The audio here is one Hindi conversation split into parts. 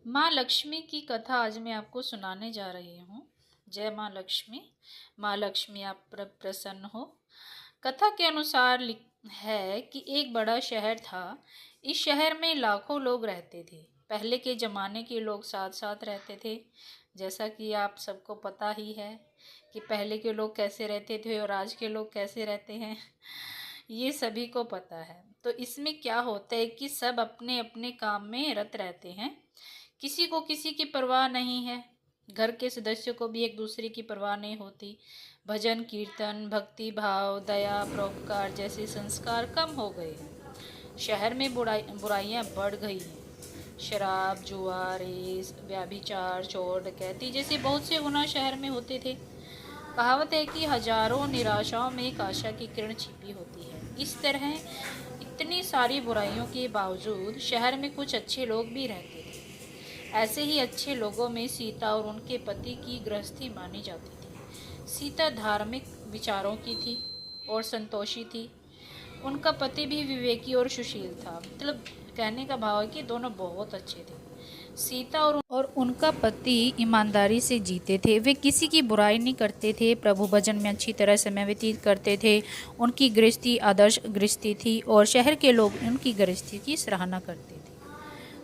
माँ लक्ष्मी की कथा आज मैं आपको सुनाने जा रही हूँ। जय माँ लक्ष्मी। माँ लक्ष्मी आप प्रसन्न हो। कथा के अनुसार है कि एक बड़ा शहर था। इस शहर में लाखों लोग रहते थे। पहले के ज़माने के लोग साथ साथ रहते थे। जैसा कि आप सबको पता ही है कि पहले के लोग कैसे रहते थे और आज के लोग कैसे रहते हैं। ये सभी को पता है। तो इसमें क्या होता है कि सब अपने अपने काम में रत रहते हैं। किसी को किसी की परवाह नहीं है। घर के सदस्यों को भी एक दूसरे की परवाह नहीं होती। भजन कीर्तन भक्ति भाव दया परोपकार जैसे संस्कार कम हो गए हैं। शहर में बुराइयां बढ़ गई हैं। शराब जुआ रेस व्यभिचार चोर डकैती जैसे बहुत से गुनाह शहर में होते थे। कहावत है कि हजारों निराशाओं में एक आशा की किरण छिपी होती है। इस तरह इतनी सारी बुराइयों के बावजूद शहर में कुछ अच्छे लोग भी रहते थे। ऐसे ही अच्छे लोगों में सीता और उनके पति की गृहस्थी मानी जाती थी। सीता धार्मिक विचारों की थी और संतोषी थी। उनका पति भी विवेकी और सुशील था। मतलब कहने का भाव है कि दोनों बहुत अच्छे थे। सीता और उनका पति ईमानदारी से जीते थे। वे किसी की बुराई नहीं करते थे। प्रभु भजन में अच्छी तरह समय व्यतीत करते थे। उनकी गृहस्थी आदर्श गृहस्थी थी और शहर के लोग उनकी गृहस्थी की सराहना करते थे।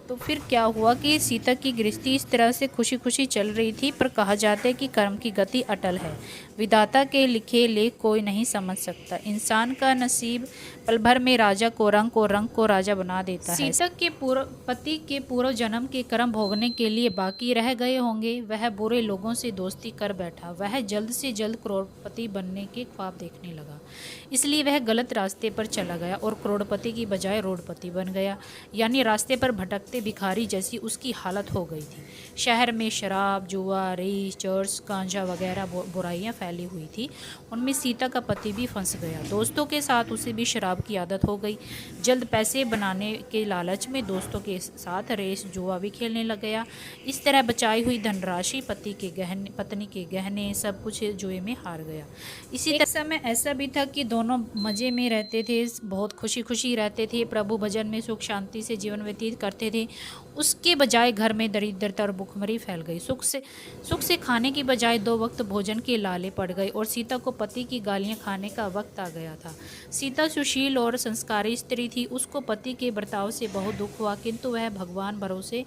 तो फिर क्या हुआ कि सीता की गृहस्थी इस तरह से खुशी खुशी चल रही थी। पर कहा जाता है कि कर्म की गति अटल है। विधाता के लिखे लेख कोई नहीं समझ सकता। इंसान का नसीब पल भर में राजा को रंग को राजा बना देता है। सीता के पति के पूर्व जन्म के कर्म भोगने के लिए बाकी रह गए होंगे। वह बुरे लोगों से दोस्ती कर बैठा। वह जल्द से जल्द करोड़पति बनने के ख्वाब देखने लगा। इसलिए वह गलत रास्ते पर चला गया और करोड़पति की बजाय रोडपति बन गया। यानी रास्ते पर भटकते भिखारी जैसी उसकी हालत हो गई थी। शहर में शराब जुआ रेस चर्च गांजा वगैरह बुराइयां फैली हुई थी। उनमें सीता का पति भी फंस गया। दोस्तों के साथ उसे भी शराब की आदत हो गई। जल्द पैसे बनाने के लालच में दोस्तों के साथ रेस जुआ भी खेलने लग गया। इस तरह बचाई हुई धनराशि पत्नी के गहने सब कुछ जुए में हार गया। इसी तरह समय ऐसा भी था कि दोनों मज़े में रहते थे। बहुत खुशी खुशी रहते थे। प्रभु भजन में सुख शांति से जीवन व्यतीत करते थे। उसके बजाय घर में दरिद्रता और भुखमरी फैल गई। सुख से खाने की बजाय 2 वक्त भोजन के लाले पड़ गए और सीता को पति की गालियां खाने का वक्त आ गया था। सीता सुशील और संस्कारी स्त्री थी। उसको पति के बर्ताव से बहुत दुख हुआ, किंतु वह भगवान भरोसे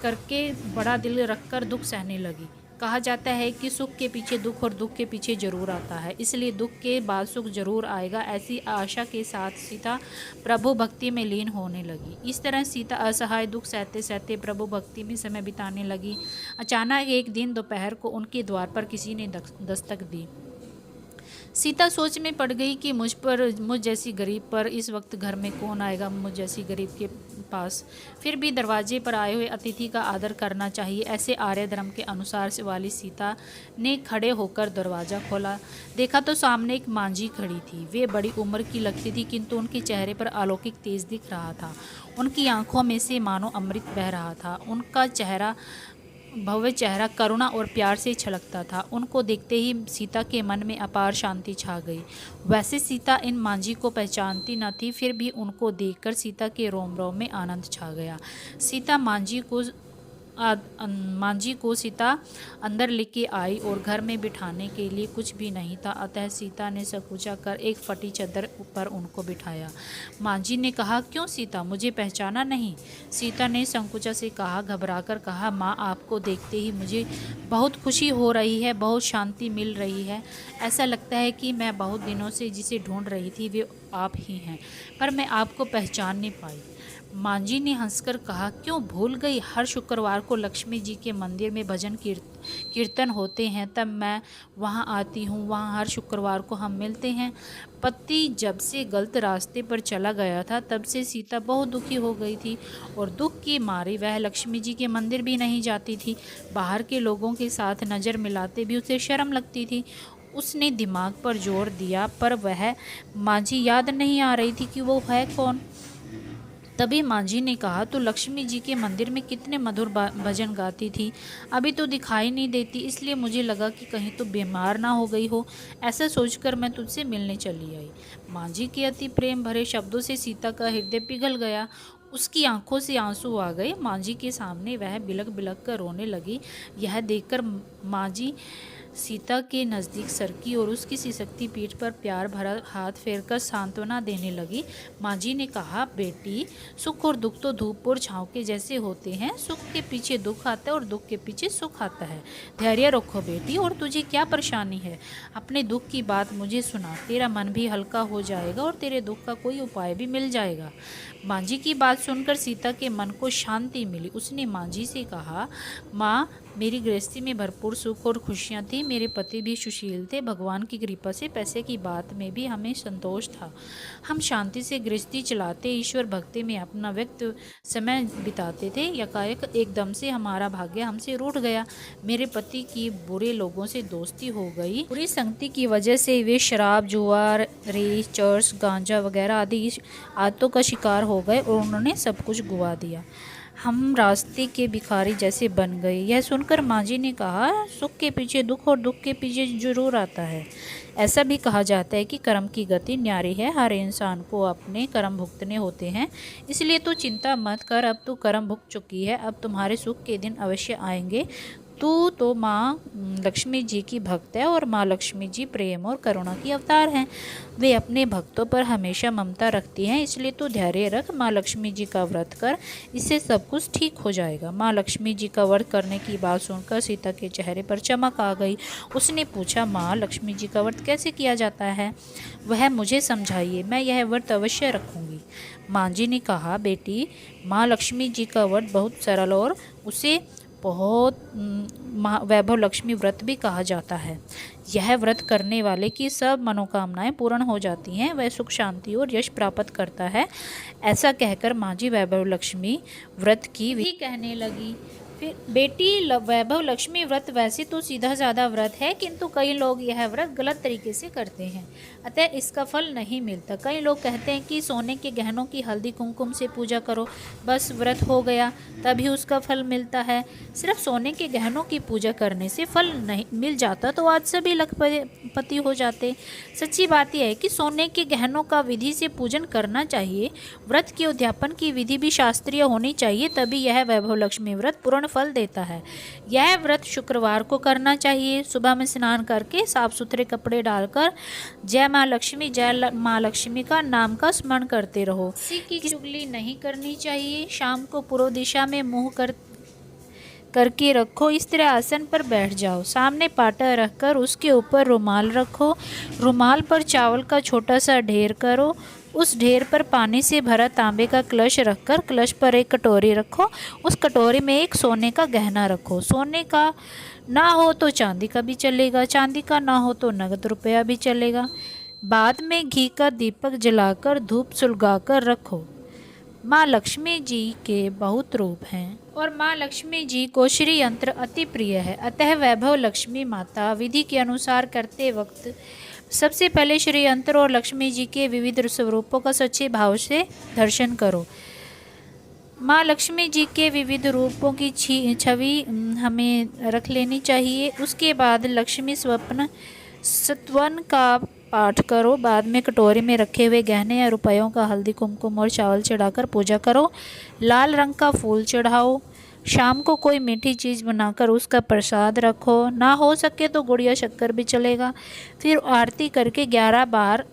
करके बड़ा दिल रखकर दुख सहने लगी। कहा जाता है कि सुख के पीछे दुख और दुख के पीछे जरूर आता है, इसलिए दुख के बाद सुख जरूर आएगा। ऐसी आशा के साथ सीता प्रभु भक्ति में लीन होने लगी। इस तरह सीता असहाय दुख सहते सहते प्रभु भक्ति में समय बिताने लगी। अचानक एक दिन दोपहर को उनके द्वार पर किसी ने दस्तक दी। सीता सोच में पड़ गई कि मुझ जैसी गरीब पर इस वक्त घर में कौन आएगा। मुझ जैसी गरीब के पास फिर भी दरवाजे पर आए हुए अतिथि का आदर करना चाहिए। ऐसे आर्य धर्म के अनुसार से वाली सीता ने खड़े होकर दरवाज़ा खोला। देखा तो सामने एक मांझी खड़ी थी। वे बड़ी उम्र की लगती थी, किंतु उनके चेहरे पर अलौकिक तेज दिख रहा था। उनकी आंखों में से मानो अमृत बह रहा था। उनका भव्य चेहरा करुणा और प्यार से छलकता था। उनको देखते ही सीता के मन में अपार शांति छा गई। वैसे सीता इन मांझी को पहचानती न थी, फिर भी उनको देखकर सीता के रोम रोम में आनंद छा गया। मांझी को सीता अंदर लेके आई और घर में बिठाने के लिए कुछ भी नहीं था। अतः सीता ने संकोचा कर एक फटी चादर पर उनको बिठाया। मांझी ने कहा, क्यों सीता, मुझे पहचाना नहीं? सीता ने संकोचा से कहा, घबराकर कहा, माँ, आपको देखते ही मुझे बहुत खुशी हो रही है, बहुत शांति मिल रही है। ऐसा लगता है कि मैं बहुत दिनों से जिसे ढूंढ रही थी वे आप ही हैं, पर मैं आपको पहचान नहीं पाई। मांझी ने हंसकर कहा, क्यों भूल गई? हर शुक्रवार को लक्ष्मी जी के मंदिर में भजन कीर्तन होते हैं, तब मैं वहां आती हूँ। वहां हर शुक्रवार को हम मिलते हैं। पति जब से गलत रास्ते पर चला गया था, तब से सीता बहुत दुखी हो गई थी और दुख की मारी वह लक्ष्मी जी के मंदिर भी नहीं जाती थी। बाहर के लोगों के साथ नज़र मिलाते भी उसे शर्म लगती थी। उसने दिमाग पर जोर दिया, पर वह मांझी याद नहीं आ रही थी कि वो है कौन। तभी मांझी ने कहा, तो लक्ष्मी जी के मंदिर में कितने मधुर भजन गाती थी, अभी तो दिखाई नहीं देती, इसलिए मुझे लगा कि कहीं तो बीमार ना हो गई हो। ऐसा सोचकर मैं तुझसे मिलने चली आई। मांझी के अति प्रेम भरे शब्दों से सीता का हृदय पिघल गया। उसकी आंखों से आंसू आ गए। माँ जी के सामने वह बिलख बिलख कर रोने लगी। यह देखकर माँ जी सीता के नज़दीक सरकी और उसकी सिसकती पीठ पर प्यार भरा हाथ फेरकर सांत्वना देने लगी। माँ जी ने कहा, बेटी, सुख और दुख तो धूप और छाँव के जैसे होते हैं। सुख के पीछे दुख आता है और दुख के पीछे सुख आता है। धैर्य रखो बेटी। और तुझे क्या परेशानी है? अपने दुख की बात मुझे सुना, तेरा मन भी हल्का हो जाएगा और तेरे दुख का कोई उपाय भी मिल जाएगा। माँ जी की बात सुनकर सीता के मन को शांति मिली। उसने माँ जी से कहा, माँ, मेरी गृहस्थी में भरपूर सुख और खुशियाँ थी। मेरे पति भी सुशील थे। भगवान की कृपा से पैसे की बात में भी हमें संतोष था। हम शांति से गृहस्थी चलाते, ईश्वर भक्ति में अपना व्यक्त समय बिताते थे। यकाएक एकदम से हमारा भाग्य हमसे रूठ गया। मेरे पति की बुरे लोगों से दोस्ती हो गई। बुरी संगति की वजह से वे शराब, जुआ, रेस, चर्च, गांजा वगैरह आदि आदतों का शिकार हो गए और उन्होंने सब कुछ गुआ दिया। हम रास्ते के भिखारी जैसे बन गए। यह सुनकर माँ जी ने कहा, सुख के पीछे दुख और दुख के पीछे जरूर आता है। ऐसा भी कहा जाता है कि कर्म की गति न्यारी है। हर इंसान को अपने कर्म भुगतने होते हैं। इसलिए तू चिंता मत कर। अब तू कर्म भुगत चुकी है। अब तुम्हारे सुख के दिन अवश्य आएंगे। तू तो माँ लक्ष्मी जी की भक्त है और माँ लक्ष्मी जी प्रेम और करुणा की अवतार हैं। वे अपने भक्तों पर हमेशा ममता रखती हैं। इसलिए तू धैर्य रख। माँ लक्ष्मी जी का व्रत कर, इससे सब कुछ ठीक हो जाएगा। माँ लक्ष्मी जी का व्रत करने की बात सुनकर सीता के चेहरे पर चमक आ गई। उसने पूछा, माँ लक्ष्मी जी का व्रत कैसे किया जाता है? वह मुझे समझाइए, मैं यह व्रत अवश्य रखूँगी। माँ जी ने कहा, बेटी, माँ लक्ष्मी जी का व्रत बहुत सरल और उसे बहुत वैभव लक्ष्मी व्रत भी कहा जाता है। यह व्रत करने वाले की सब मनोकामनाएं पूर्ण हो जाती हैं। वह सुख, शांति और यश प्राप्त करता है। ऐसा कहकर माँ जी वैभव लक्ष्मी व्रत की विधि कहने लगी। फिर, बेटी, वैभव लक्ष्मी व्रत वैसे तो सीधा साधा व्रत है, किंतु कई लोग यह व्रत गलत तरीके से करते हैं, अतः इसका फल नहीं मिलता। कई लोग कहते हैं कि सोने के गहनों की हल्दी कुमकुम से पूजा करो, बस व्रत हो गया, तभी उसका फल मिलता है। सिर्फ सोने के गहनों की पूजा करने से फल नहीं मिल जाता तो आज सभी लखपति हो जाते। सच्ची बात यह है कि सोने के गहनों का विधि से पूजन करना चाहिए। व्रत के उद्यापन की विधि भी शास्त्रीय होनी चाहिए, तभी यह वैभव लक्ष्मी व्रत पूर्ण फल देता है। यह व्रत शुक्रवार को करना चाहिए। सुबह में स्नान करके साफ सुथरे कपड़े डालकर जय माँ लक्ष्मी, जय माँ लक्ष्मी का नाम का स्मरण करते रहो। किसी की चुगली नहीं करनी चाहिए। शाम को पूर्व दिशा में मुंह करके रखो। इस तरह आसन पर बैठ जाओ। सामने पाटा रखकर उसके ऊपर रुमाल रखो। रुमाल पर चावल का छोटा सा ढेर करो। उस ढेर पर पानी से भरा तांबे का कलश रखकर कलश पर एक कटोरी रखो। उस कटोरी में एक सोने का गहना रखो। सोने का ना हो तो चांदी का भी चलेगा, चांदी का ना हो तो नगद रुपया भी चलेगा। बाद में घी का दीपक जलाकर धूप सुलगाकर रखो। माँ लक्ष्मी जी के बहुत रूप हैं और माँ लक्ष्मी जी को श्री यंत्र अति प्रिय है, अतः वैभव लक्ष्मी माता विधि के अनुसार करते वक्त सबसे पहले श्री यंत्र और लक्ष्मी जी के विविध स्वरूपों का सच्चे भाव से दर्शन करो। माँ लक्ष्मी जी के विविध रूपों की छवि हमें रख लेनी चाहिए। उसके बाद लक्ष्मी स्वप्न सत्वन का पाठ करो। बाद में कटोरी में रखे हुए गहने या रुपयों का हल्दी कुमकुम और चावल चढ़ाकर पूजा करो। लाल रंग का फूल चढ़ाओ। शाम को कोई मीठी चीज़ बनाकर उसका प्रसाद रखो। ना हो सके तो गुड़ या शक्कर भी चलेगा। फिर आरती करके 11 बार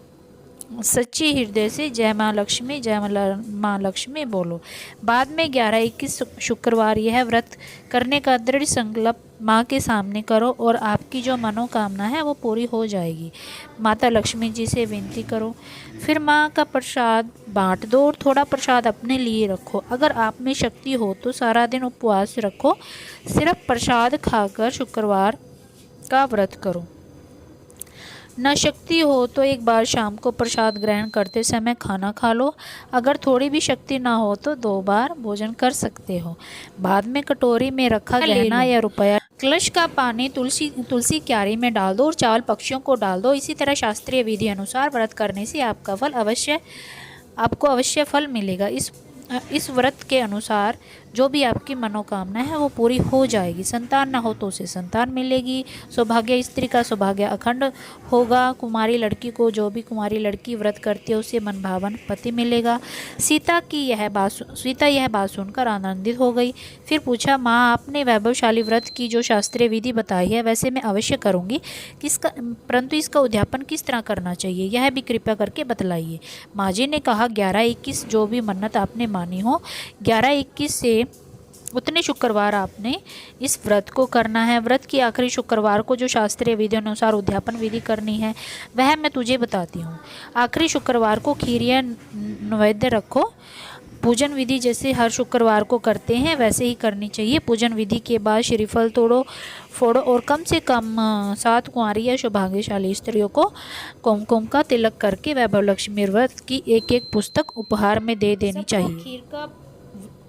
सच्चे हृदय से जय माँ लक्ष्मी, जय माँ लक्ष्मी बोलो। बाद में 11-21 शुक्रवार यह व्रत करने का दृढ़ संकल्प माँ के सामने करो और आपकी जो मनोकामना है वो पूरी हो जाएगी। माता लक्ष्मी जी से विनती करो। फिर माँ का प्रसाद बांट दो और थोड़ा प्रसाद अपने लिए रखो। अगर आप में शक्ति हो तो सारा दिन उपवास रखो। सिर्फ प्रसाद खाकर शुक्रवार का व्रत करो। न शक्ति हो तो एक बार शाम को प्रसाद ग्रहण करते समय खाना खा लो। अगर थोड़ी भी शक्ति ना हो तो 2 बार भोजन कर सकते हो। बाद में कटोरी में रखा गहना या रुपया, कलश का पानी तुलसी क्यारी में डाल दो और चावल पक्षियों को डाल दो। इसी तरह शास्त्रीय विधि अनुसार व्रत करने से आपको अवश्य फल मिलेगा। इस व्रत के अनुसार जो भी आपकी मनोकामना है वो पूरी हो जाएगी। संतान ना हो तो उसे संतान मिलेगी। सौभाग्य स्त्री का सौभाग्य अखंड होगा। कुमारी लड़की को, जो भी कुमारी लड़की व्रत करती है, उसे मनभावन पति मिलेगा। सीता यह बात सुनकर आनंदित हो गई। फिर पूछा, माँ आपने वैभवशाली व्रत की जो शास्त्रीय विधि बताई है वैसे मैं अवश्य करूँगी, परंतु इसका उद्यापन किस तरह करना चाहिए यह भी कृपया करके बतलाइए। माँ जी ने कहा, 11-21 जो भी मन्नत आपने मानी हो, 11-21 से उतने शुक्रवार आपने इस व्रत को करना है। व्रत की आखिरी शुक्रवार को जो शास्त्रीय विधि अनुसार उद्यापन विधि करनी है वह मैं तुझे बताती हूँ। आखिरी शुक्रवार को खीर या नैवेद्य रखो। पूजन विधि जैसे हर शुक्रवार को करते हैं वैसे ही करनी चाहिए। पूजन विधि के बाद श्रीफल फोड़ो और कम से कम 7 कुंवारी या सौभाग्यशाली स्त्रियों को कुमकुम का तिलक करके वैभव लक्ष्मी व्रत की एक पुस्तक उपहार में दे देनी चाहिए। खीर का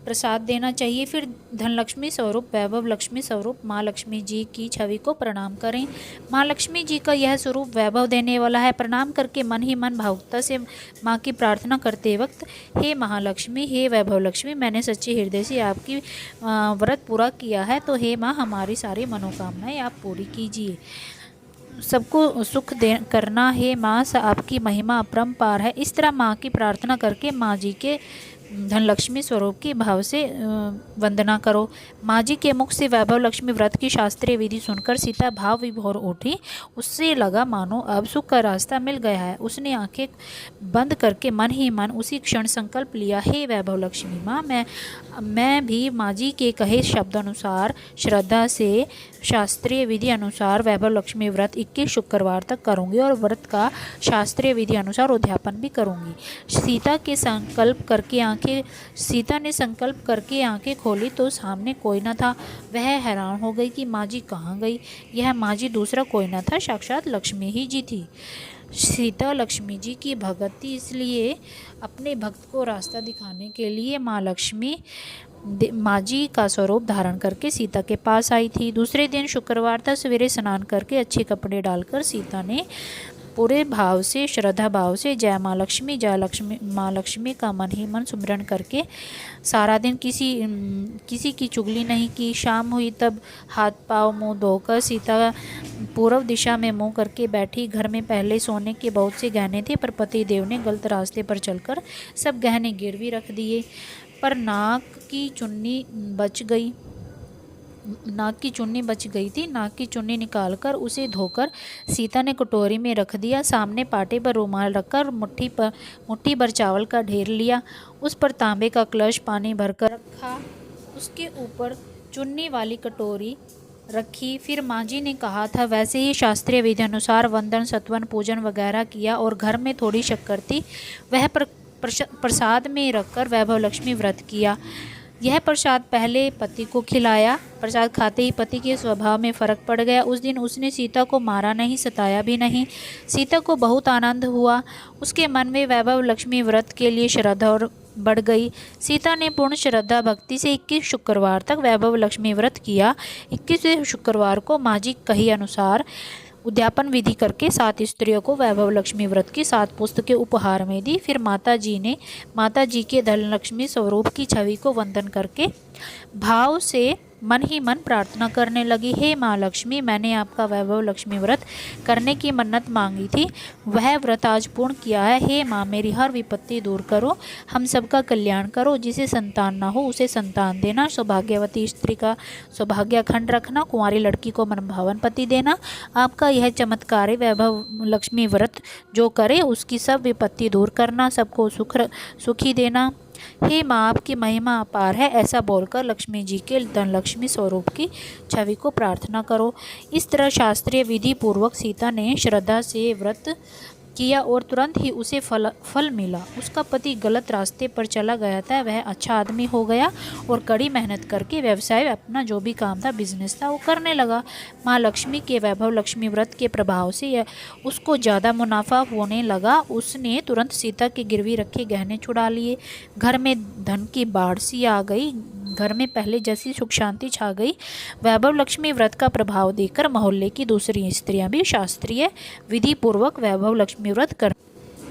प्रसाद देना चाहिए। फिर धनलक्ष्मी स्वरूप, वैभव लक्ष्मी स्वरूप माँ लक्ष्मी जी की छवि को प्रणाम करें। माँ लक्ष्मी जी का यह स्वरूप वैभव देने वाला है। प्रणाम करके मन ही मन भावुकता से माँ की प्रार्थना करते वक्त, हे महालक्ष्मी, हे वैभव लक्ष्मी, मैंने सच्चे हृदय से आपकी व्रत पूरा किया है, तो हे माँ हमारी सारी मनोकामनाएं आप पूरी कीजिए। सबको सुख करना है माँ, आपकी महिमा अपरंपार है। इस तरह माँ की प्रार्थना करके माँ जी के धनलक्ष्मी स्वरूप की भाव से वंदना करो। माँ जी के मुख से वैभव लक्ष्मी व्रत की शास्त्रीय विधि सुनकर सीता भाव विभोर उठी। उससे लगा मानो अब सुख का रास्ता मिल गया है। उसने आंखें बंद करके मन ही मन उसी क्षण संकल्प लिया, हे वैभव लक्ष्मी माँ, मैं भी माँ जी के कहे शब्द अनुसार श्रद्धा से शास्त्रीय विधि अनुसार वैभव लक्ष्मी व्रत 21 शुक्रवार तक करूँगी और व्रत का शास्त्रीय विधि अनुसार उद्यापन भी करूँगी। सीता ने संकल्प करके आंखें खोली तो सामने कोई न था। वह हैरान हो गई कि माँ जी कहाँ गई। यह माँ जी दूसरा कोई न था, साक्षात लक्ष्मी ही जी थी। सीता लक्ष्मी जी की भगत थी, इसलिए अपने भक्त को रास्ता दिखाने के लिए माँ जी का स्वरूप धारण करके सीता के पास आई थी। दूसरे दिन शुक्रवार था। सवेरे स्नान करके अच्छे कपड़े डालकर सीता ने पूरे भाव से, श्रद्धा भाव से जय माँ लक्ष्मी का मन ही मन सुमिरन करके सारा दिन किसी की चुगली नहीं की। शाम हुई तब हाथ पाँव मुँह धोकर सीता पूर्व दिशा में मुँह करके बैठी। घर में पहले सोने के बहुत से गहने थे, पर पति देव ने गलत रास्ते पर चलकर सब गहने गिरवी रख दिए। पर नाक की चुन्नी बच गई थी। नाक की चुन्नी निकालकर उसे धोकर सीता ने कटोरी में रख दिया। सामने पाटे पर रुमाल रखकर मुट्ठी भर चावल का ढेर लिया। उस पर तांबे का कलश पानी भरकर रखा। उसके ऊपर चुन्नी वाली कटोरी रखी। फिर माँ जी ने कहा था वैसे ही शास्त्रीय विधि अनुसार वंदन, सत्वन, पूजन वगैरह किया और घर में थोड़ी शक्कर थी वह प्रसाद में रखकर वैभव लक्ष्मी व्रत किया। यह प्रसाद पहले पति को खिलाया। प्रसाद खाते ही पति के स्वभाव में फ़र्क पड़ गया। उस दिन उसने सीता को मारा नहीं, सताया भी नहीं। सीता को बहुत आनंद हुआ। उसके मन में वैभव लक्ष्मी व्रत के लिए श्रद्धा और बढ़ गई। सीता ने पूर्ण श्रद्धा भक्ति से 21 शुक्रवार तक वैभव लक्ष्मी व्रत किया। 21वें शुक्रवार को माँ जी कही अनुसार उद्यापन विधि करके 7 स्त्रियों को वैभव लक्ष्मी व्रत की 7 पुस्तकें उपहार में दी। फिर माता जी के धनलक्ष्मी स्वरूप की छवि को वंदन करके भाव से मन ही मन प्रार्थना करने लगी, हे माँ लक्ष्मी, मैंने आपका वैभव लक्ष्मी व्रत करने की मन्नत मांगी थी, वह व्रत आज पूर्ण किया है। हे माँ, मेरी हर विपत्ति दूर करो, हम सबका कल्याण करो। जिसे संतान ना हो उसे संतान देना, सौभाग्यवती स्त्री का सौभाग्य अखंड रखना, कुंवारी लड़की को मनभावन पति देना। आपका यह चमत्कारी वैभव लक्ष्मी व्रत जो करे उसकी सब विपत्ति दूर करना, सबको सुखी देना। हे माँ, आपकी महिमा अपार है। ऐसा बोलकर लक्ष्मी जी के धनलक्ष्मी स्वरूप की छवि को प्रार्थना करो। इस तरह शास्त्रीय विधि पूर्वक सीता ने श्रद्धा से व्रत किया और तुरंत ही उसे फल मिला। उसका पति गलत रास्ते पर चला गया था, वह अच्छा आदमी हो गया और कड़ी मेहनत करके व्यवसाय, अपना जो भी काम था, बिजनेस था, वो करने लगा। माँ लक्ष्मी के वैभव लक्ष्मी व्रत के प्रभाव से उसको ज़्यादा मुनाफा होने लगा। उसने तुरंत सीता के गिरवी रखे गहने छुड़ा लिए। घर में धन की बाढ़ सी आ गई। घर में पहले जैसी सुख शांति छा गई। वैभव लक्ष्मी व्रत का प्रभाव देखकर मोहल्ले की दूसरी स्त्रियां भी शास्त्रीय विधि पूर्वक वैभव लक्ष्मी व्रत कर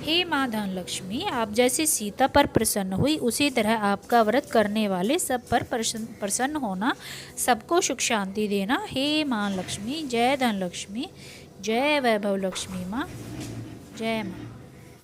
हे माँ धनलक्ष्मी, आप जैसे सीता पर प्रसन्न हुई उसी तरह आपका व्रत करने वाले सब पर प्रसन्न होना, सबको सुख शांति देना। हे माँ लक्ष्मी, जय धनलक्ष्मी, जय वैभव लक्ष्मी माँ, जय माँ।